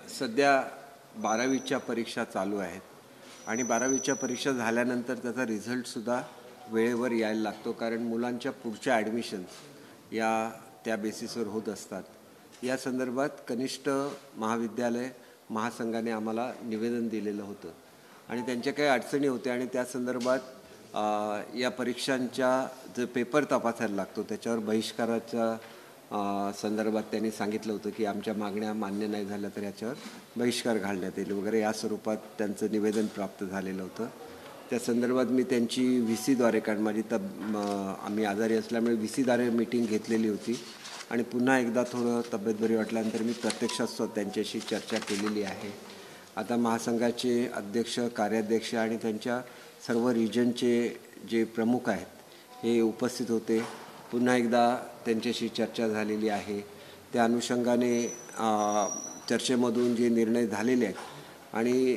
सध्या 12वीच्या परीक्षा चालू आहेत आणि 12वीच्या परीक्षा झाल्यानंतर त्याचा रिझल्टसुद्धा वेळेवर यायला लागतो, कारण मुलांच्या पुढच्या ॲडमिशन्स या त्या बेसिसवर होत असतात. या संदर्भात कनिष्ठ महाविद्यालय महासंघाने आम्हाला निवेदन दिलेलं होतं आणि त्यांच्या काही अडचणी होत्या आणि त्या संदर्भात या परीक्षांच्या जे पेपर तपासायला लागतो त्याच्यावर बहिष्काराच्या संदर्भात त्यांनी सांगितलं होतं की आमच्या मागण्या मान्य नाही झाल्या तर याच्यावर बहिष्कार घालण्यात येईल वगैरे, या स्वरूपात त्यांचं निवेदन प्राप्त झालेलं होतं. त्या संदर्भात मी त्यांची VC द्वारे, कारण माझी आम्ही आजारी असल्यामुळे VC द्वारे मीटिंग घेतलेली होती आणि पुन्हा एकदा थोडं तब्येत बरी वाटल्यानंतर मी प्रत्यक्षात त्यांच्याशी चर्चा केलेली आहे. आता महासंघाचे अध्यक्ष, कार्याध्यक्ष आणि त्यांच्या सर्व रिजनचे जे प्रमुख आहेत हे उपस्थित होते. पुन्हा एकदा त्यांच्याशी चर्चा झालेली आहे. त्या अनुषंगाने चर्चेमधून जे निर्णय झालेले आहेत आणि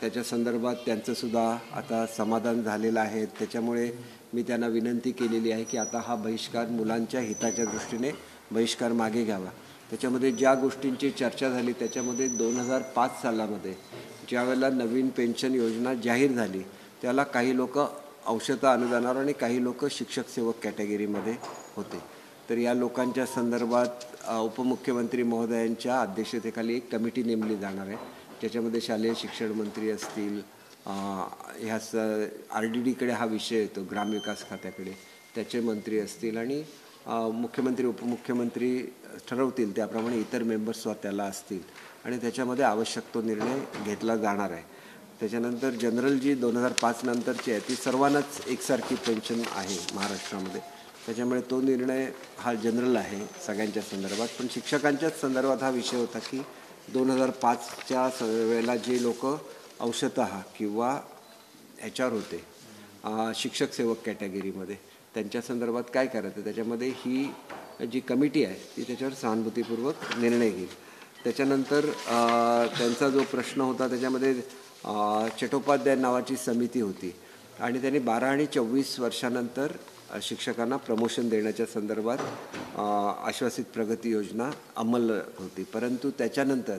त्याच्या संदर्भात त्यांचंसुद्धा आता समाधान झालेलं आहे. त्याच्यामुळे मी त्यांना विनंती केलेली आहे की आता हा बहिष्कार मुलांच्या हिताच्या दृष्टीने बहिष्कार मागे घ्यावा. त्याच्यामध्ये ज्या गोष्टींची चर्चा झाली त्याच्यामध्ये 2005 सालामध्ये ज्यावेळेला नवीन पेन्शन योजना जाहीर झाली त्याला काही लोक अंशतः अनुदानावर आणि काही लोक शिक्षक सेवक कॅटेगरीमध्ये होते. तर या लोकांच्या संदर्भात उपमुख्यमंत्री महोदयांच्या अध्यक्षतेखाली एक कमिटी नेमली जाणार आहे, ज्याच्यामध्ये शालेय शिक्षण मंत्री असतील, ह्या RDDकडे हा विषय येतो, ग्रामविकास खात्याकडे त्याचे मंत्री असतील आणि मुख्यमंत्री उपमुख्यमंत्री ठरवतील त्याप्रमाणे इतर मेंबर्स त्याला असतील आणि त्याच्यामध्ये आवश्यक तो निर्णय घेतला जाणार आहे. त्याच्यानंतर जनरल जी 2005 नंतरची आहे ती सर्वांनाच एकसारखी पेन्शन आहे महाराष्ट्रामध्ये, त्याच्यामुळे तो निर्णय हा जनरल आहे सगळ्यांच्या संदर्भात. पण शिक्षकांच्याच संदर्भात हा विषय होता की 2005च्या वेळेला जे लोक अंशतः किंवा ह्याच्यावर होते शिक्षक सेवक कॅटेगरीमध्ये त्यांच्या संदर्भात काय करायचं. त्याच्यामध्ये ही जी कमिटी आहे ती त्याच्यावर सहानुभूतीपूर्वक निर्णय घेईल. त्याच्यानंतर त्यांचा जो प्रश्न होता त्याच्यामध्ये चट्टोपाध्याय नावाची समिती होती आणि त्यांनी 12 आणि 24 वर्षानंतर शिक्षकांना प्रमोशन देण्याच्या संदर्भात आश्वासित प्रगती योजना अंमल होती. परंतु त्याच्यानंतर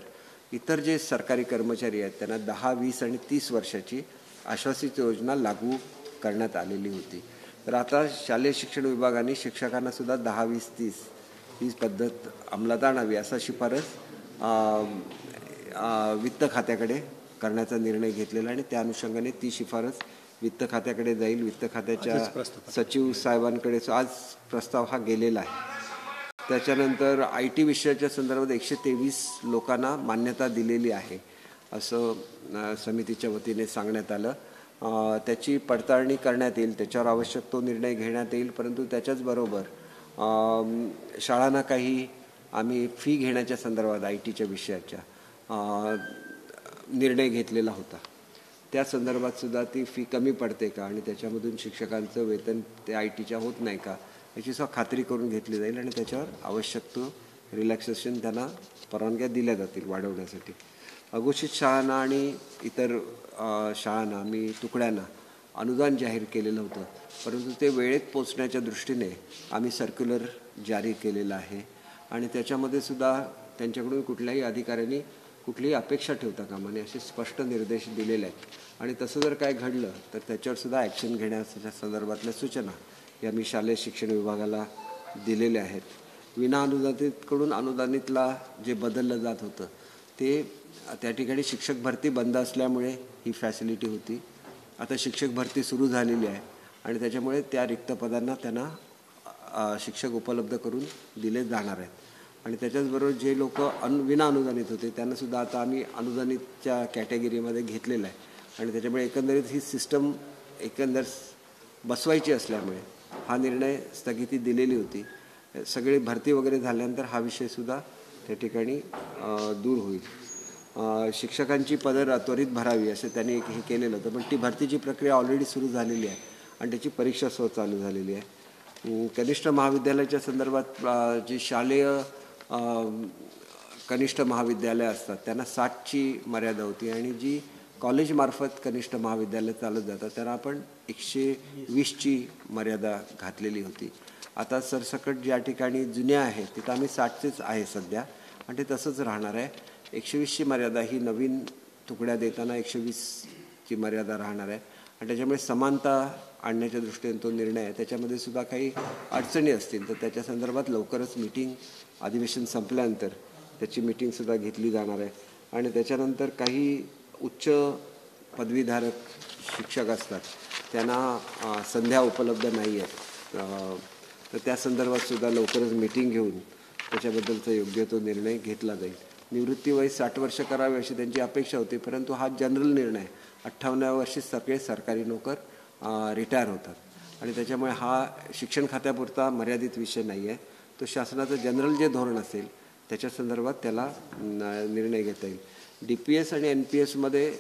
इतर जे सरकारी कर्मचारी आहेत त्यांना 10, 20 आणि 30 वर्षाची आश्वासित योजना लागू करण्यात आलेली होती. तर आता शालेय शिक्षण विभागाने शिक्षकांना सुद्धा 10, 20, 30 ही पद्धत अंमलात आणावी असा शिफारस वित्त खात्याकडे करण्याचा निर्णय घेतलेला आणि त्या अनुषंगाने ती शिफारस वित्त खात्याकडे जाईल. वित्त खात्याच्या सचिव साहेबांकडे आज प्रस्ताव हा गेलेला आहे. त्याच्यानंतर IT विषयाच्या संदर्भात 123 लोकांना मान्यता दिलेली आहे असं समितीच्या वतीने सांगण्यात आलं. त्याची पडताळणी करण्यात येईल, त्याच्यावर आवश्यक तो निर्णय घेण्यात येईल. परंतु त्याच्याचबरोबर शाळांना काही आम्ही फी घेण्याच्या संदर्भात ITच्या विषयाच्या निर्णय घेतलेला होता. त्या संदर्भात सुद्धा ती फी कमी पडते का आणि त्याच्यामधून शिक्षकांचं वेतन ते ITच्या होत नाही का याची सुद्धा खात्री करून घेतली जाईल आणि त्याच्यावर आवश्यक तो रिलॅक्सेशन त्यांना परवानग्या दिल्या जातील वाढवण्यासाठी. अघोषित शाळांना आणि इतर शाळांना आम्ही तुकड्यांना अनुदान जाहीर केलेलं होतं, परंतु ते वेळेत पोचण्याच्या दृष्टीने आम्ही सर्क्युलर जारी केलेलं आहे आणि त्याच्यामध्ये सुद्धा त्यांच्याकडून कुठल्याही अधिकाऱ्यांनी कुठलीही अपेक्षा ठेवता कामा नये असे स्पष्ट निर्देश दिलेले आहेत आणि तसं जर काय घडलं तर त्याच्यावर सुद्धा ॲक्शन घेण्याच्या संदर्भातल्या सूचना या मी शालेय शिक्षण विभागाला दिलेल्या आहेत. विना अनुदानितकडून अनुदानितला जे बदललं जात होतं ते त्या ठिकाणी शिक्षक भरती बंद असल्यामुळे ही फॅसिलिटी होती. आता शिक्षक भरती सुरू झालेली आहे आणि त्याच्यामुळे त्या रिक्त पदांना त्यांना शिक्षक उपलब्ध करून दिले जाणार आहेत आणि त्याच्याचबरोबर जे लोक विना अनुदानित होते त्यांनासुद्धा आता आम्ही अनुदानितच्या कॅटेगरीमध्ये घेतलेलं आहे आणि त्याच्यामुळे एकंदरीत ही सिस्टम बसवायची असल्यामुळे हा निर्णय स्थगिती दिलेली होती. सगळी भरती वगैरे झाल्यानंतर हा विषयसुद्धा त्या ठिकाणी दूर होईल. शिक्षकांची पदं त्वरित भरावी असं त्यांनी हे केलेलं होतं, पण ती भरतीची प्रक्रिया ऑलरेडी सुरू झालेली आहे आणि त्याची परीक्षा चालू झालेली आहे. कनिष्ठ महाविद्यालयाच्या संदर्भात जी शालेय कनिष्ठ महाविद्यालय असतात त्यांना 60ची मर्यादा होती आणि जी कॉलेजमार्फत कनिष्ठ महाविद्यालय चालत जातात त्यांना आपण 120ची मर्यादा घातलेली होती. आता सरसकट ज्या ठिकाणी जुन्या आहेत तिथं आम्ही 60चेच आहे सध्या आणि ते तसंच राहणार आहे. 120ची मर्यादा ही नवीन तुकड्या देताना 120ची मर्यादा राहणार आहे आणि त्याच्यामुळे समानता आणण्याच्या दृष्टीने तो निर्णय आहे. त्याच्यामध्ये सुद्धा काही अडचणी असतील तर त्याच्या संदर्भात लवकरच मीटिंग, अधिवेशन संपल्यानंतर त्याची मीटिंगसुद्धा घेतली जाणार आहे. आणि त्याच्यानंतर काही उच्च पदवीधारक शिक्षक असतात त्यांना संध्या उपलब्ध नाही आहेत, तर त्या संदर्भात सुद्धा लवकरच मीटिंग घेऊन त्याच्याबद्दलचा योग्य तो निर्णय घेतला जाईल. निवृत्ती वय 60 वर्ष करावी अशी त्यांची अपेक्षा होती, परंतु हा जनरल निर्णय 58व्या वर्षी सगळे सरकारी नोकर रिटायर होतात आणि त्याच्यामुळे हा शिक्षण खात्यापुरता मर्यादित विषय नाही आहे. तो शासनाचं जनरल जे धोरण असेल त्याच्या संदर्भात त्याला निर्णय घेता येईल. DPS आणि NPSमध्ये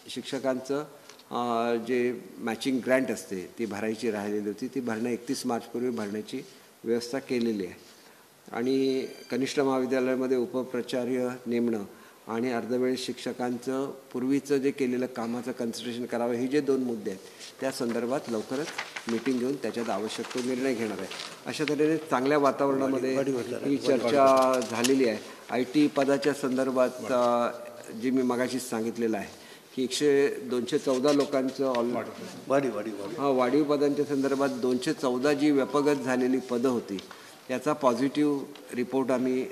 शिक्षकांचं जे मॅचिंग ग्रँट असते ती भरायची राहिलेली होती, ती भरणं 31 मार्चपूर्वी भरण्याची व्यवस्था केलेली आहे. आणि कनिष्ठ महाविद्यालयामध्ये उपप्राचार्य नेमणं आणि अर्धवेळ शिक्षकांचं पूर्वीचं जे केलेलं कामाचं कन्सिडरेशन करावं, हे जे 2 मुद्दे आहेत त्या संदर्भात लवकरच मीटिंग घेऊन त्याच्यात आवश्यक तो निर्णय घेणार आहे. अशा तऱ्हेने चांगल्या वातावरणामध्ये ही चर्चा झालेली आहे. IT पदाच्या संदर्भात जे मी मगाशीच सांगितलेलं आहे की 214 लोकांचं वाढीव पदांच्या संदर्भात 214 जी व्यपगत झालेली पदं होती याचा पॉझिटिव्ह रिपोर्ट आम्ही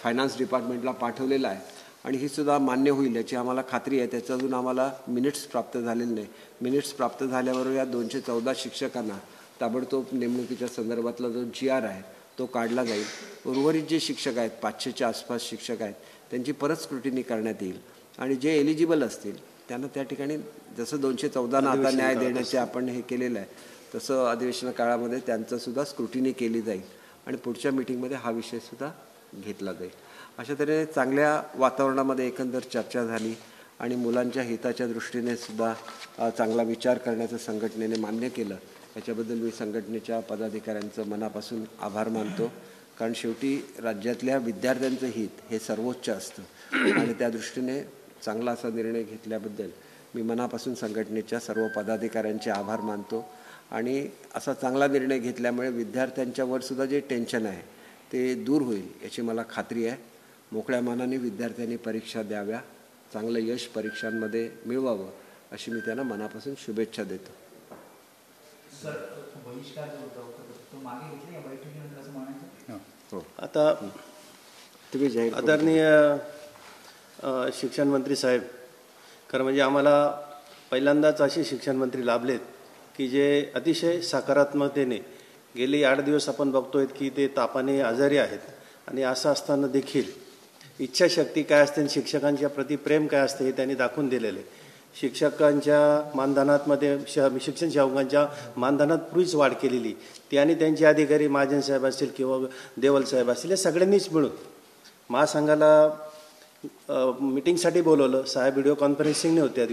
फायनान्स डिपार्टमेंटला पाठवलेला आहे आणि ही सुद्धा मान्य होईल याची आम्हाला खात्री आहे. त्याचं अजून आम्हाला मिनिट्स प्राप्त झालेले नाही. मिनिट्स प्राप्त झाल्यावर या 214 शिक्षकांना ताबडतोब नेमणुकीच्या संदर्भातला जो GR आहे तो काढला जाईल. उर्वरित जे शिक्षक आहेत 500च्या आसपास शिक्षक आहेत त्यांची परत स्क्रुटिनी करण्यात येईल आणि जे एलिजिबल असतील त्यांना त्या ठिकाणी जसं 214ना आता न्याय देण्याचे आपण हे केलेलं आहे तसं अधिवेशन काळामध्ये त्यांचंसुद्धा स्क्रुटिनी केली जाईल आणि पुढच्या मीटिंगमध्ये हा विषयसुद्धा घेतला जाईल. अशा तऱ्हेने चांगल्या वातावरणामध्ये एकंदर चर्चा झाली आणि मुलांच्या हिताच्या दृष्टीने सुद्धा चांगला विचार करण्याचं संघटनेने मान्य केलं. याच्याबद्दल मी संघटनेच्या पदाधिकाऱ्यांचं मनापासून आभार मानतो, कारण शेवटी राज्यातल्या विद्यार्थ्यांचं हित हे सर्वोच्च असतं आणि त्या दृष्टीने चांगला असा निर्णय घेतल्याबद्दल मी मनापासून संघटनेच्या सर्व पदाधिकाऱ्यांचे आभार मानतो. आणि असा चांगला निर्णय घेतल्यामुळे विद्यार्थ्यांच्यावर सुद्धा जे टेन्शन आहे ते दूर होईल याची मला खात्री आहे. मोकळ्या मनाने विद्यार्थ्यांनी परीक्षा द्याव्या, चांगलं यश परीक्षांमध्ये मिळवावं अशी मी त्यांना मनापासून शुभेच्छा देतो. हो, आता तुम्ही जाहीर आदरणीय शिक्षण मंत्री साहेब, खरं म्हणजे आम्हाला पहिल्यांदाच असे शिक्षण मंत्री लाभलेत की जे अतिशय सकारात्मकतेने गेली 8 दिवस आपण बघतोय की ते तापाने आजारी आहेत आणि असं असताना देखील इच्छाशक्ती काय असते आणि शिक्षकांच्या प्रति प्रेम काय असते हे त्यांनी दाखवून दिलेले. शिक्षकांच्या मानधनामध्ये शिक्षण सेवकांच्या मानधनात पूर्वीच वाढ केलेली ती आणि त्यांचे अधिकारी महाजन साहेब असतील किंवा देवल साहेब असतील, हे सगळ्यांनीच मिळून महासंघाला मिटिंगसाठी बोलवलं. साहेब व्हिडिओ कॉन्फरन्सिंगने होते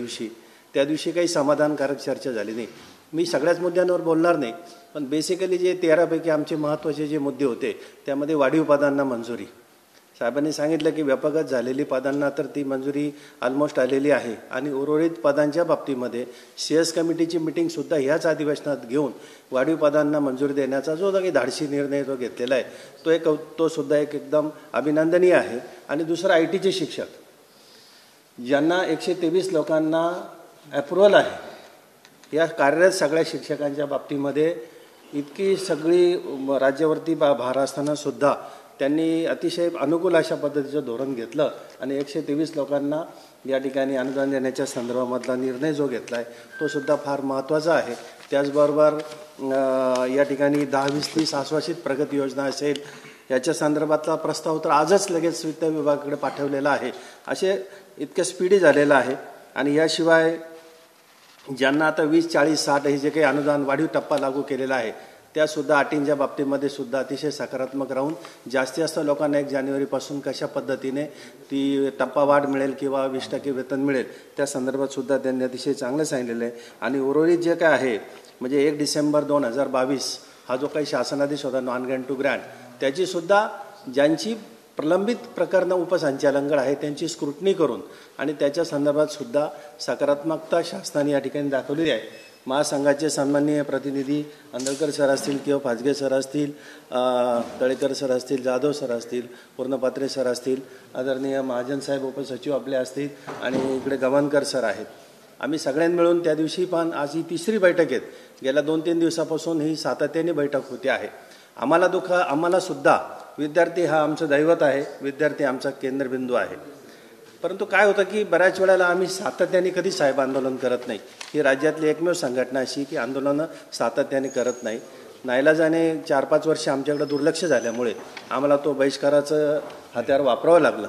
त्या दिवशी काही समाधानकारक चर्चा झाली नाही. मी सगळ्याच मुद्द्यांवर बोलणार नाही, पण बेसिकली जे 13पैकी आमचे महत्त्वाचे जे मुद्दे होते त्यामध्ये वाढीव पदांना मंजुरी. साहेबांनी सांगितलं की व्यापकच झालेली पदांना तर ती मंजुरी ऑलमोस्ट आलेली आहे आणि उर्वरित पदांच्या बाबतीमध्ये CS कमिटीची मिटिंगसुद्धा ह्याच अधिवेशनात घेऊन वाढीव पदांना मंजुरी देण्याचा जो काही धाडसी निर्णय जो घेतलेला आहे तो सुद्धा एकदम अभिनंदनीय आहे. आणि दुसरा ITचे शिक्षक ज्यांना 123 लोकांना अप्रुव्हल आहे, या कार्यरत सगळ्या शिक्षकांच्या बाबतीमध्ये इतकी सगळी राज्यावरती भार असताना सुद्धा त्यांनी अतिशय अनुकूल अशा पद्धतीचं धोरण घेतलं आणि 123 लोकांना या ठिकाणी अनुदान देण्याच्या संदर्भामधला निर्णय जो घेतला आहे तो सुद्धा फार महत्त्वाचा आहे. त्याचबरोबर या ठिकाणी 10-20-30 आश्वासित प्रगती योजना असेल याच्या संदर्भातला प्रस्ताव तर आजच लगेच वित्त विभागाकडे पाठवलेला आहे. असे इतकं स्पीडी झालेलं आहे. आणि याशिवाय ज्यांना आता 20, 40, 60 हे जे काही अनुदान वाढीव टप्पा लागू केलेला आहे त्यासुद्धा अटींच्या बाबतीमध्ये सुद्धा अतिशय सकारात्मक राहून जास्तीत जास्त लोकांना 1 जानेवारीपासून कशा पद्धतीने ती टप्पा वाढ मिळेल किंवा 20% वेतन मिळेल त्या संदर्भात सुद्धा त्यांनी अतिशय चांगलं सांगितलेलं आहे. आणि उर्वरित जे काय आहे म्हणजे 1 डिसेंबर 2022 हा जो काही शासनादेश होता नॉन ग्रँट टू ग्रँट, त्याचीसुद्धा ज्यांची प्रलंबित प्रकरणं उपसंचालनाकडे आहे त्यांची स्क्रुटनी करून आणि त्याच्या संदर्भात सुद्धा सकारात्मकता शासनाने या ठिकाणी दाखवलेली आहे. महासंघाचे सन्माननीय प्रतिनिधी अंदळकर सर असतील किंवा फाजगे सर असतील, तळेकर सर असतील, जाधव सर असतील, पूर्णपात्रे सर असतील, आदरणीय महाजन साहेब उपसचिव आपले असतील आणि इकडे गव्हाणकर सर आहेत. आम्ही सगळ्यांनी मिळून त्या दिवशी पण आज ही तिसरी बैठक आहे. गेल्या 2-3 दिवसापासून ही सातत्याने बैठक होते आहे. आम्हाला सुद्धा विद्यार्थी हा आमचं दैवत आहे, विद्यार्थी आमचा केंद्रबिंदू आहे. परंतु काय होतं की बऱ्याच वेळेला आम्ही सातत्याने कधी साहेब आंदोलन करत नाही. ही राज्यातली एकमेव संघटना अशी की आंदोलनं सातत्याने करत नाही. नाईलाजाने 4-5 वर्ष आमच्याकडे दुर्लक्ष झाल्यामुळे आम्हाला तो बहिष्काराचं हत्यार वापरावं लागलं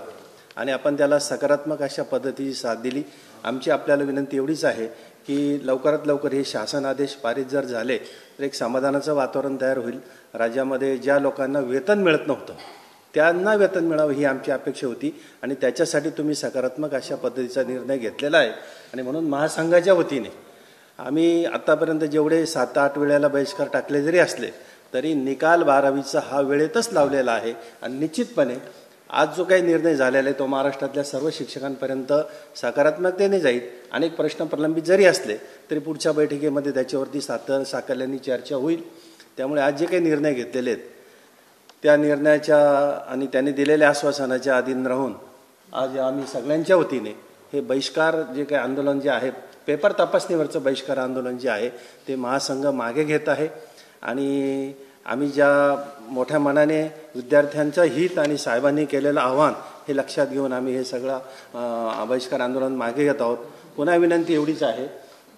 आणि आपण त्याला सकारात्मक अशा पद्धतीची साथ दिली. आमची आपल्याला विनंती एवढीच आहे की लवकरात लवकर हे शासन आदेश पारित जर झाले तर एक समाधानाचं वातावरण तयार होईल. राज्यामध्ये ज्या लोकांना वेतन मिळत नव्हतं त्यांना वेतन मिळावं ही आमची अपेक्षा होती आणि त्याच्यासाठी तुम्ही सकारात्मक अशा पद्धतीचा निर्णय घेतलेला आहे. आणि म्हणून महासंघाच्या वतीने आम्ही आत्तापर्यंत जेवढे 7-8 वेळेला बहिष्कार टाकले जरी असले तरी निकाल 12वीचा हा वेळेतच लावलेला आहे. आणि निश्चितपणे आज जो काही निर्णय झालेला आहे तो महाराष्ट्रातल्या सर्व शिक्षकांपर्यंत सकारात्मकतेने जाईल. अनेक प्रश्न प्रलंबित जरी असले तरी पुढच्या बैठकीमध्ये त्याच्यावरती साकल्याने चर्चा होईल. त्यामुळे आज जे काही निर्णय घेतलेले आहेत त्या निर्णयाच्या आणि त्यांनी दिलेल्या आश्वासनाच्या अधीन राहून आज आम्ही सगळ्यांच्या वतीने हे बहिष्कार जे काही आंदोलन जे आहे, पेपर तपासणीवरचं बहिष्कार आंदोलन जे आहे ते महासंघ मागे घेत आहे. आणि आम्ही ज्या मोठ्या मनाने विद्यार्थ्यांचं हित आणि साहेबांनी केलेलं आव्हान हे लक्षात घेऊन आम्ही हे सगळं बहिष्कार आंदोलन मागे घेत आहोत. पुन्हा विनंती एवढीच आहे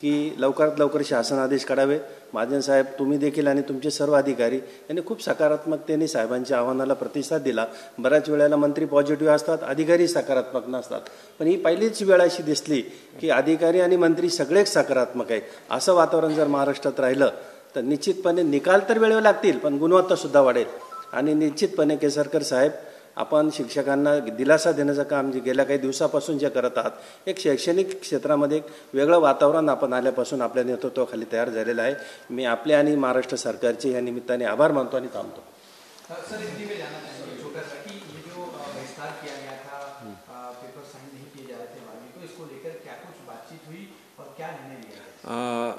की लवकरात लवकर शासनादेश काढावे. महाजन साहेब तुम्ही देखील आणि तुमचे सर्व अधिकारी यांनी खूप सकारात्मकतेने साहेबांच्या आव्हानाला प्रतिसाद दिला. बऱ्याच वेळेला मंत्री पॉझिटिव्ह असतात, अधिकारी सकारात्मक नसतात, पण ही पहिलीच वेळ अशी दिसली की अधिकारी आणि मंत्री सगळेच सकारात्मक आहे. असं वातावरण जर महाराष्ट्रात राहिलं तर निश्चितपणे निकाल तर वेळेवर लागतील पण गुणवत्तासुद्धा वाढेल. आणि निश्चितपणे केसरकर साहेब आपण शिक्षकांना दिलासा देण्याचं काम जे गेल्या काही दिवसापासून जे करत आहात, एक शैक्षणिक क्षेत्रामध्ये एक वेगळं वातावरण आपण आल्यापासून आपल्या नेतृत्वाखाली तयार झालेलं आहे. मी आपले आणि महाराष्ट्र सरकारचे या निमित्ताने आभार मानतो आणि थांबतो. सर हिंदी में जानना चाहेंगे छोटा सा कि ये जो बहिष्कार किया गया था, पेपर साइन नहीं किए जा रहे थे वाली, तो इसको लेकर क्या कुछ बातचीत हुई और क्या निर्णय लिया?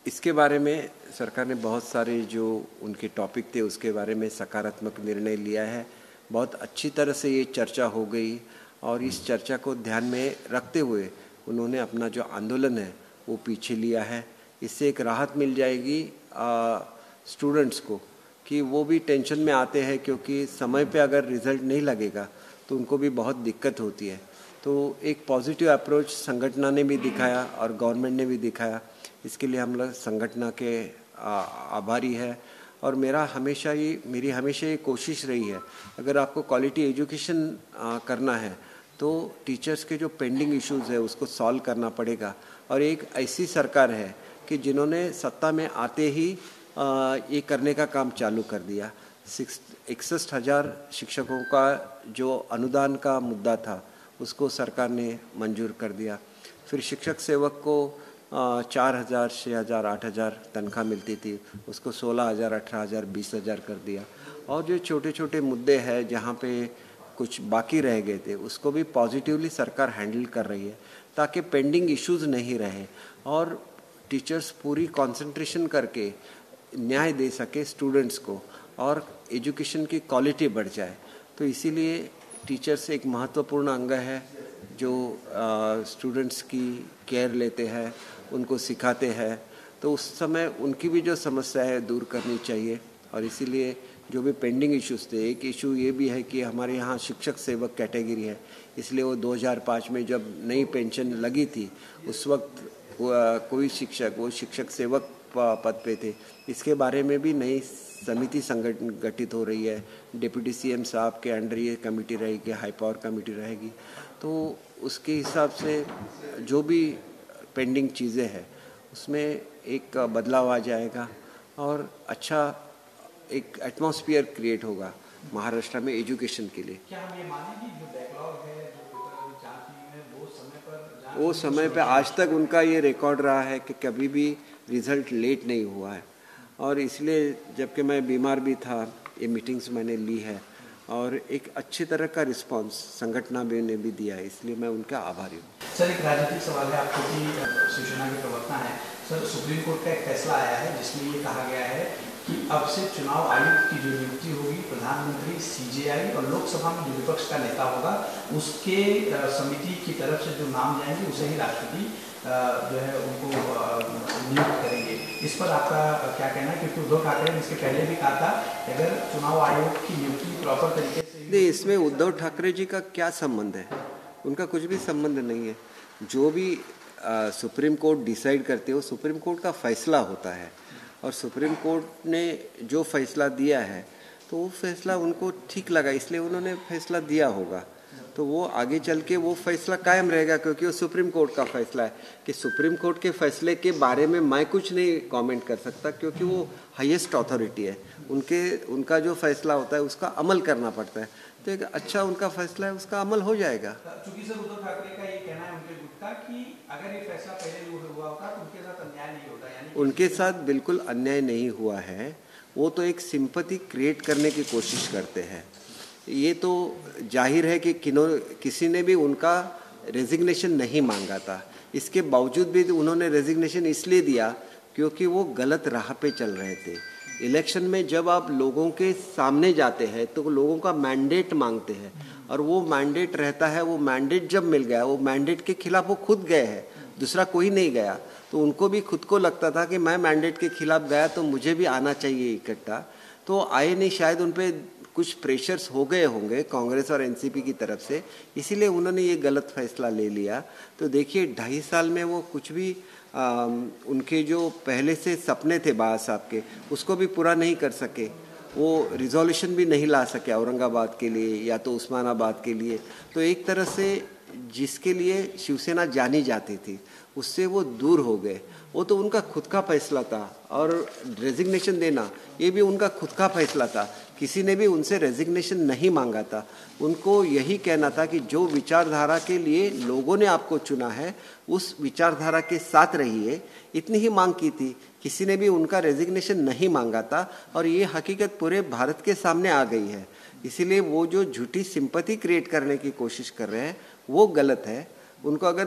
इसके बारे में सरकार ने बहुत सारे जो उनके टॉपिक थे उसके बारे में सकारात्मक निर्णय लिया है. बहुत अच्छी तरह से ये चर्चा हो गई और इस चर्चा को ध्यान में रखते हुए उन्होंने अपना जो आंदोलन है वो पीछे लिया है. इससे एक राहत मिल जाएगी स्टूडेंट्स को कि वो भी टेंशन में आते हैं क्योंकि समय पे अगर रिज़ल्ट नहीं लगेगा तो उनको भी बहुत दिक्कत होती है. तो एक पॉजिटिव अप्रोच संगठन ने भी दिखाया और गवर्नमेंट ने भी दिखाया. इसके लिए हम लोग संगठन के आभारी है. और मेरी हमेशा ये कोशिश रही है, अगर आपको क्वालिटी एजुकेशन करना है तो टीचर्स के जो पेंडिंग इश्यूज़ है उसको सॉल्व करना पड़ेगा. और एक ऐसी सरकार है कि जिन्होंने सत्ता में आते ही ये करने का काम चालू कर दिया. 61,000 शिक्षकों का जो अनुदान का मुद्दा था उसको सरकार ने मंजूर कर दिया. फिर शिक्षक सेवक को 4,000, 6,000, 8,000 तनख्वाह मिलती थी, उसको 16,000, 18,000, 20,000 कर दिया. और जो छोटे छोटे मुद्दे हैं जहाँ पे कुछ बाकी रह गए थे उसको भी पॉजिटिवली सरकार हैंडल कर रही है ताकि पेंडिंग इश्यूज़ नहीं रहे और टीचर्स पूरी कंसंट्रेशन करके न्याय दे सके स्टूडेंट्स को और एजुकेशन की क्वालिटी बढ़ जाए. तो इसीलिए टीचर्स एक महत्वपूर्ण अंग है जो स्टूडेंट्स की केयर लेते हैं, उनको सिखाते हैं. तो उस समय उनकी भी जो समस्या है दूर करनी चाहिए. और इसीलिए जो भी पेंडिंग इश्यूज़ थे, एक इशू ये भी है कि हमारे यहाँ शिक्षक सेवक कैटेगरी है, इसलिए वो 2005 में जब नई पेंशन लगी थी उस वक्त कोई शिक्षक वो शिक्षक सेवक पद पे थे. इसके बारे में भी नई समिति गठित हो रही है. डिप्टी सीएम साहब के अंडर ये कमेटी रहेगी, हाई पावर कमेटी रहेगी. तो उसके हिसाब से जो भी पेंडिंग चीज़ें हैं उसमें एक बदलाव आ जाएगा और अच्छा एक एटमॉस्फेयर क्रिएट होगा महाराष्ट्र में एजुकेशन के लिए. क्या हम ये मानें कि जो बैकलॉग है, जो पेपर जांच हुई है, वो समय पे आज तक उनका ये रिकॉर्ड रहा है कि कभी भी रिज़ल्ट लेट नहीं हुआ है. और इसलिए जबकि मैं बीमार भी था ये मीटिंग्स मैंने ली है और एक अच्छी तरह का रिस्पांस संगठन ने भी दिया है, इसलिए मैं उनका आभारी हूँ. सर एक राजनीतिक सवाल है आपको कि शिवसेना के प्रवक्ता हैं सर, सुप्रीम कोर्ट का एक फैसला आया है जिसमें ये कहा गया है कि अब से चुनाव आयुक्त की जो नियुक्ति होगी प्रधानमंत्री, सीजेआई और लोकसभा में जो विपक्ष का नेता होगा उसके समिति की तरफ से जो नाम जाएंगे उसे ही राष्ट्रपति जो है उनको नियुक्त करेंगे। इस पर आपका क्या कहना है? क्योंकि उद्धव ठाकरे ने इसके पहले भी कहा था कि अगर चुनाव आयोग की नियुक्ति प्रॉपर तरीके से नहीं, इसमें उद्धव ठाकरे जी का क्या संबंध है? उनका कुछ भी संबंध नहीं है। जो भी सुप्रीम कोर्ट डिसाइड करते हो, सुप्रीम कोर्ट का फैसला होता है और सुप्रीम कोर्ट ने जो फैसला दिया है तो वो फैसला उनको ठीक लगा, इसलिए उन्होंने फैसला दिया होगा। तो वो आगे चल के वो फैसला कायम रहेगा, क्योंकि वो सुप्रीम कोर्ट का फैसला है। कि सुप्रीम कोर्ट के फैसले के बारे में मैं कुछ नहीं कमेंट कर सकता, क्योंकि वो हाईएस्ट अथॉरिटी है। उनका जो फैसला होता है उसका अमल करना पड़ता है। तो एक अच्छा उनका फैसला है, उसका अमल हो जाएगा। चूंकि सर उद्धव ठाकरे का ये कहना है उनके गुट का कि अगर ये फैसला पहले हुआ होता तो उनके साथ अन्याय नहीं होता, यानी उनके साथ बिल्कुल अन्याय नहीं हुआ है। वो तो एक सिंपैथी क्रिएट करने की कोशिश करते हैं। ये तो जाहिर है कि किसी ने भी उनका रेजिग्नेशन नहीं मांगा था। इसके बावजूद भी उन्होंने रेजिग्नेशन इसलिए दिया क्योंकि वो गलत राह पे चल रहे थे। इलेक्शन में जब आप लोगों के सामने जाते हैं तो लोगों का मैंडेट मांगते हैं, और वो मैंडेट रहता है। वो मैंडेट जब मिल गया, वो मैंडेट के खिलाफ वो खुद गए हैं, दूसरा कोई नहीं गया। तो उनको भी खुद को लगता था कि मैं मैंडेट के खिलाफ गया तो मुझे भी आना चाहिए इकट्ठा। तो आए नहीं, शायद उन पर कुछ प्रेशर्स हो गए होंगे कांग्रेस और एनसीपी की तरफ से, इसीलिए उन्होंने ये गलत फैसला ले लिया। तो देखिए 2.5 साल में वो कुछ भी उनके जो पहले से सपने थे बाबा साहब के, उसको भी पूरा नहीं कर सके। वो रिजोल्यूशन भी नहीं ला सके औरंगाबाद के लिए या तो उस्मानाबाद के लिए। तो एक तरह से जिसके लिए शिवसेना जानी जाती थी उससे वो दूर हो गए। वो तो उनका खुद का फैसला था, और रेजिग्नेशन देना ये भी उनका खुद का फैसला था। किसी ने भी उनसे रेजिग्नेशन नहीं मांगा था। उनको यही कहना था कि जो विचारधारा के लिए लोगों ने आपको चुना है उस विचारधारा के साथ रहिए, इतनी ही मांग की थी। किसी ने भी उनका रेजिग्नेशन नहीं मांगा था, और ये हकीकत पूरे भारत के सामने आ गई है। इसीलिए वो जो झूठी सिंपैथी क्रिएट करने की कोशिश कर रहे हैं वो गलत है। उनको अगर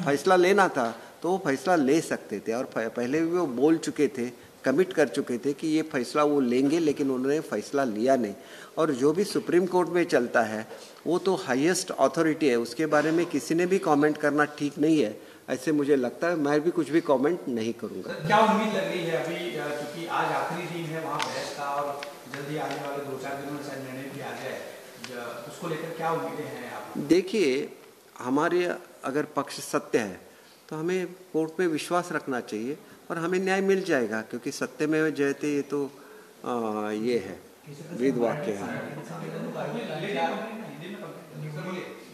फैसला लेना था तो वो फैसला ले सकते थे, और पहले भी वो बोल चुके थे, कमिट कर चुके थे कि ये फैसला वो लेंगे, लेकिन उन्होंने फैसला लिया नहीं। और जो भी सुप्रीम कोर्ट में चलता है वो तो हाईएस्ट अथॉरिटी है, उसके बारे में किसी ने भी कमेंट करना ठीक नहीं है, ऐसे मुझे लगता है। मैं भी कुछ भी कमेंट नहीं करूँगा। क्या उम्मीद लग रही है अभी, क्योंकि आज आखिरी दिन है वहाँ बहस का, और जल्दी आने वाले 2-4 दिनों में शायद निर्णय भी आ जाए, उसको लेकर क्या उम्मीदें हैं आप? देखिए, हमारे अगर पक्ष सत्य है तो हमें कोर्ट में विश्वास रखना चाहिए और हमें न्याय मिल जाएगा, क्योंकि सत्य में जयते ये तो ये है, वेद वाक्य है।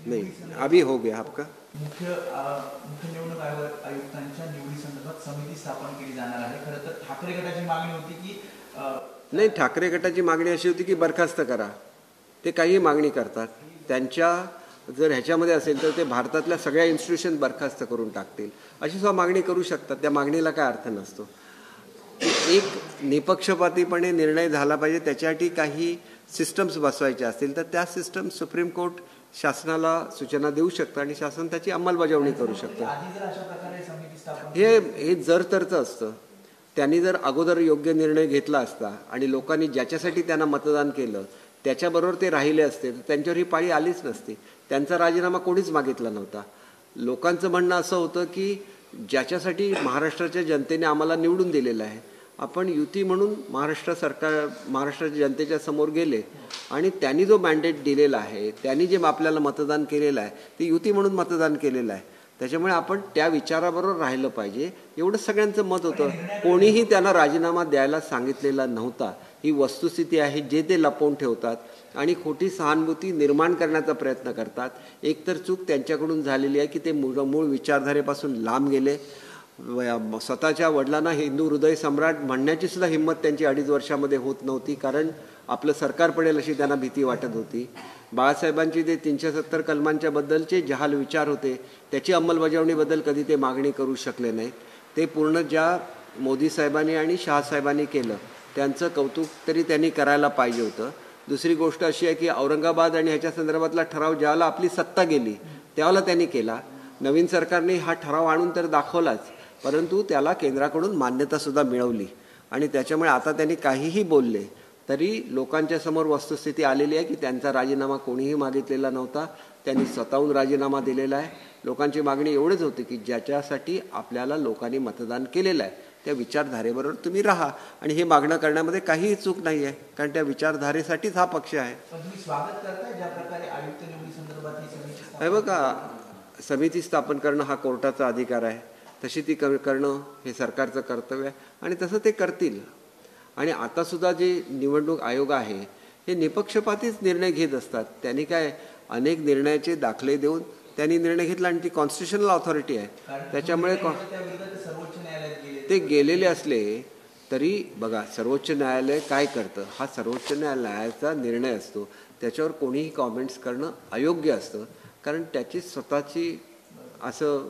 नहीं, अभी हो गया आपका। मुख्य निवडणूक आयुक्तांच्या निवडीसंदर्भात समिती स्थापन केली जाणार आहे। खरं तर ठाकरे गटाची मागणी होती की नाही, ठाकरे गटाची मागणी अशी होती की बरखास्त करा। ते काही मागणी करतात, त्यांच्या जर ह्याच्यामध्ये असेल तर ते भारतातल्या सगळ्या इन्स्टिट्यूशन बरखास्त करून टाकतील, अशी सुद्धा मागणी करू शकतात। त्या मागणीला काय अर्थ नसतो। एक निपक्षपातीपणे निर्णय झाला पाहिजे, त्याच्यासाठी काही सिस्टम्स बसवायचे असतील तर त्या सिस्टम सुप्रीम कोर्ट शासनाला सूचना देऊ शकतं आणि शासन त्याची अंमलबजावणी करू शकतं। हे जर तरचं असतं। त्यांनी जर अगोदर योग्य निर्णय घेतला असता आणि लोकांनी ज्याच्यासाठी त्यांना मतदान केलं त्याच्याबरोबर ते राहिले असते तर त्यांच्यावर ही पाळी आलीच नसती। त्यांचा राजीनामा कोणीच मागितला नव्हता। लोकांचं म्हणणं असं होतं की ज्याच्यासाठी महाराष्ट्राच्या जनतेने आम्हाला निवडून दिलेलं आहे, आपण युती म्हणून महाराष्ट्राच्या जनतेच्या समोर गेले आणि त्यांनी जो मॅन्डेट दिलेला आहे, त्यांनी जे आपल्याला मतदान केलेलं आहे ते युती म्हणून मतदान केलेलं आहे। त्याच्यामुळे आपण त्या विचाराबरोबर राहिलं पाहिजे, एवढं सगळ्यांचं मत होतं। कोणीही त्यांना राजीनामा द्यायला सांगितलेला नव्हता। ही वस्तुस्थिती आहे, जे ते लपवून ठेवतात आणि खोटी सहानुभूती निर्माण करण्याचा प्रयत्न करतात। एकतर चूक त्यांच्याकडून झालेली आहे की ते मूळ विचारधारेपासून लांब गेले। स्वतःच्या वडिलांना हिंदू हृदय सम्राट म्हणण्याची सुद्धा हिंमत त्यांची 2.5 वर्षामध्ये होत नव्हती, कारण आपलं सरकार पडेल अशी त्यांना भीती वाटत होती। बाळासाहेबांची ते 370 कलमांच्या बद्दलचे जहाल विचार होते, त्याची अंमलबजावणीबद्दल कधी ते मागणी करू शकले नाहीत। ते पूर्ण ज्या मोदी साहेबांनी आणि शाह साहेबांनी केलं त्यांचं कौतुक तरी त्यांनी करायला पाहिजे होतं। दुसरी गोष्ट अशी आहे की औरंगाबाद आणि ह्याच्या संदर्भातला ठराव ज्यावेळेला आपली सत्ता गेली त्यावेळेला त्यांनी केला। नवीन सरकारने हा ठराव आणून तर दाखवलाच परंतु त्याला केंद्राकडून मान्यतासुद्धा मिळवली आणि त्याच्यामुळे आता त्यांनी काहीही बोलले तरी लोकांच्या समोर वस्तुस्थिती आलेली आहे की त्यांचा राजीनामा कोणीही मागितलेला नव्हता, त्यांनी स्वतःहून राजीनामा दिलेला आहे. लोकांची मागणी एवढीच होती की ज्याच्यासाठी आपल्याला लोकांनी मतदान केलेलं आहे त्या विचारधारेबरोबर तुम्ही राहा आणि हे मागणं करण्यामध्ये काहीही चूक नाही आहे, कारण त्या विचारधारेसाठीच हा पक्ष आहे. स्वागत करताय ज्या प्रकारे आयुक्त निवडी संदर्भात ही समिती हे बघा, समिती स्थापन करणं हा कोर्टाचा अधिकार आहे, तशी ती करणं हे सरकारचं कर्तव्य आहे आणि तसं ते करतील. आणि आतासुद्धा जे निवडणूक आयोग आहे हे निपक्षपातीच निर्णय घेत असतात. त्यांनी काय अनेक निर्णयाचे दाखले देऊन त्यांनी निर्णय घेतला आणि ती कॉन्स्टिट्युशनल ऑथॉरिटी आहे, त्याच्यामुळे ते गेलेले असले तरी बघा सर्वोच्च न्यायालय काय करतं हा सर्वोच्च न्यायालयाचा निर्णय असतो, त्याच्यावर कोणीही कॉमेंट्स करणं अयोग्य असतं, कारण त्याची स्वतःची असं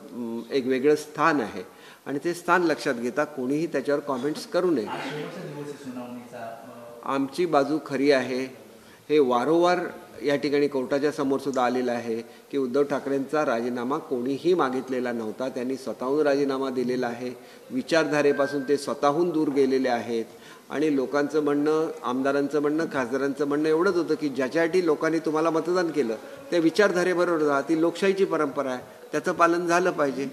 एक वेगळं स्थान आहे आणि ते स्थान लक्षात घेता कोणीही त्याच्यावर कॉमेंट्स करू नये. आमची बाजू खरी आहे हे वारंवार या ठिकाणी कोर्टाच्या समोर सुद्धा आलेलं आहे की उद्धव ठाकरेंचा राजीनामा कोणीही मागितलेला नव्हता, त्यांनी स्वतःहून राजीनामा दिलेला आहे. विचारधारेपासून ते स्वतःहून दूर गेलेले आहेत आणि लोकांचं म्हणणं, आमदारांचं म्हणणं, खासदारांचं म्हणणं एवढंच होतं की ज्याच्यासाठी लोकांनी तुम्हाला मतदान केलं त्या विचारधारेबरोबर जा, ती लोकशाहीची परंपरा आहे, त्याचं पालन झालं पाहिजे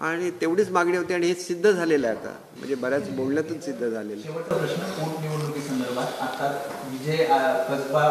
आणि तेवढीच मागणी होती आणि हे सिद्ध झालेलं आहे. आता म्हणजे बऱ्याच बोलण्यातून सिद्ध झालेलं. शेवटचा प्रश्न पोटनिवडणुकीसंदर्भात. आता विजय कसबा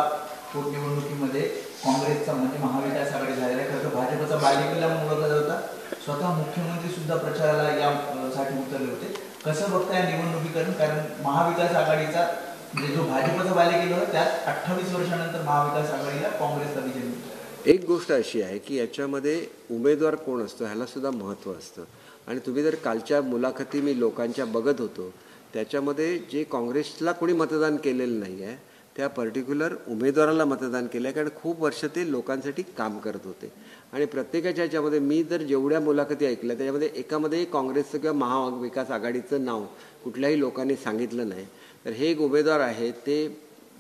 पोटनिवडणुकीमध्ये काँग्रेसचा म्हणजे महाविकास आघाडी झालेला आहे. खरं तर भाजपचा बालेकिल्ला म्हणून ओळखला जात होता. स्वतः मुख्यमंत्री सुद्धा प्रचाराला यासाठी उतरले होते. कसं बघता या निवडणुकीकडून, कारण महाविकास आघाडीचा म्हणजे जो भाजपचा बालेकिल्ला होता त्यात 28 वर्षानंतर महाविकास आघाडीला काँग्रेसचा विजय मिळतो. एक गोष्ट अशी आहे की याच्यामध्ये उमेदवार कोण असतो ह्याला सुद्धा महत्त्व असतं आणि तुम्ही जर कालच्या मुलाखती मी लोकांच्या बघत होतो त्याच्यामध्ये जे काँग्रेसला कोणी मतदान केलेलं नाही आहे त्या पर्टिक्युलर उमेदवाराला मतदान केलं आहे, कारण खूप वर्ष ते लोकांसाठी काम करत होते. आणि प्रत्येकाच्या ह्याच्यामध्ये मी जर जेवढ्या मुलाखती ऐकल्या त्याच्यामध्ये एकामध्ये काँग्रेसचं किंवा महाविकास आघाडीचं नाव कुठल्याही लोकांनी सांगितलं नाही. तर हे एक उमेदवार आहे ते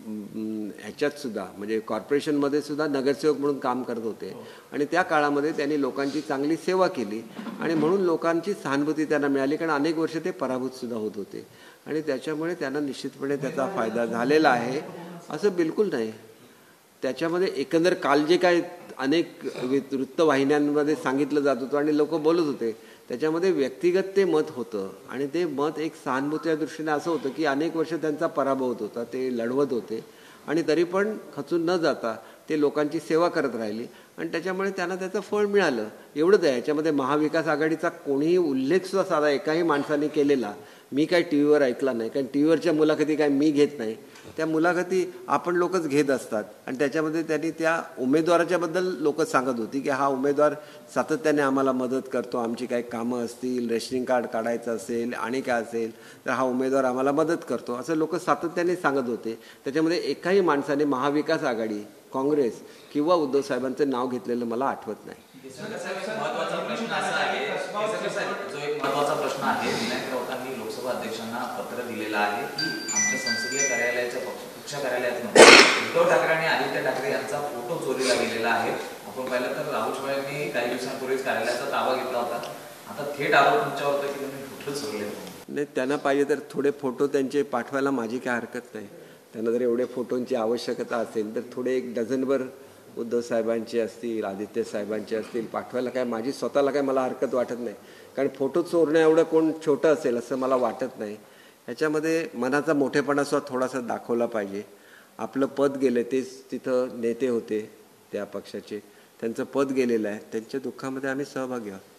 ह्याच्यात सुद्धा म्हणजे कॉर्पोरेशनमध्ये सुद्धा नगरसेवक म्हणून काम करत होते आणि त्या काळामध्ये त्यांनी लोकांची चांगली सेवा केली आणि म्हणून लोकांची सहानुभूती त्यांना मिळाली, कारण अनेक वर्ष ते पराभूत सुद्धा होत होते आणि त्याच्यामुळे त्यांना निश्चितपणे त्याचा फायदा झालेला आहे असं बिलकुल नाही. त्याच्यामध्ये एकंदर काल जे काय अनेक वृत्तवाहिन्यांमध्ये सांगितलं जात होतं आणि लोक बोलत होते त्याच्यामध्ये व्यक्तिगत ते मत होतं आणि ते मत एक सहानुभूतीच्या दृष्टीने असं होतं की अनेक वर्ष त्यांचा पराभव होत होता, ते लढवत होते आणि तरी पण खचून न जाता ते लोकांची सेवा करत राहिली आणि त्याच्यामुळे त्यांना त्याचं फळ मिळालं. एवढंच आहे. याच्यामध्ये महाविकास आघाडीचा कोणीही उल्लेखसुद्धा साधा एकाही माणसाने केलेला मी काय टी व्हीवर ऐकला नाही, कारण टी व्हीवरच्या मुलाखती काय मी घेत नाही, त्या मुलाखती आपण लोकच घेत असतात आणि त्याच्यामध्ये त्यांनी त्या उमेदवाराच्याबद्दल लोक सांगत होती की हा उमेदवार सातत्याने आम्हाला मदत करतो, आमची काही कामं असतील, रेशनिंग कार्ड काढायचं असेल आणि काय असेल तर हा उमेदवार आम्हाला मदत करतो असं लोक सातत्याने सांगत होते. त्याच्यामध्ये एकाही माणसाने महाविकास आघाडी, काँग्रेस किंवा उद्धव साहेबांचं नाव घेतलेलं मला आठवत नाही. महत्वाचा प्रश्न आहे. विनायक राऊतांनी लोकसभा अध्यक्षांना पत्र दिलेलं आहे की आमच्या संसदीय कार्यालयाच्या पक्ष कार्यालयातून उद्धव ठाकरे आणि आदित्य ठाकरे यांचा फोटो चोरीला गेलेला आहे. आपण पाहिलं तर राहुल चव्हाणांनी काही दिवसांपूर्वीच कार्यालयाचा ताबा घेतला होता. आता थेट आरोप तुमच्यावर होता की तुम्ही फोटो चोरले. नाही, त्यांना पाहिजे तर थोडे फोटो त्यांचे पाठवायला माझी काय हरकत नाही. त्यांना जर एवढे फोटोंची आवश्यकता असेल तर थोडे एक डझनभर उद्धव साहेबांचे असतील, आदित्य साहेबांचे असतील पाठवायला काय माझी स्वतःला काय मला हरकत वाटत नाही, कारण फोटो चोरणं एवढं कोण छोटं असेल असं मला वाटत नाही. ह्याच्यामध्ये मनाचा मोठेपणा सुद्धा थोडासा दाखवला पाहिजे. आपलं पद गेलं, तेच तिथं नेते होते त्या पक्षाचे, त्यांचं पद गेलेलं आहे, त्यांच्या दुःखामध्ये आम्ही सहभागी आहोत.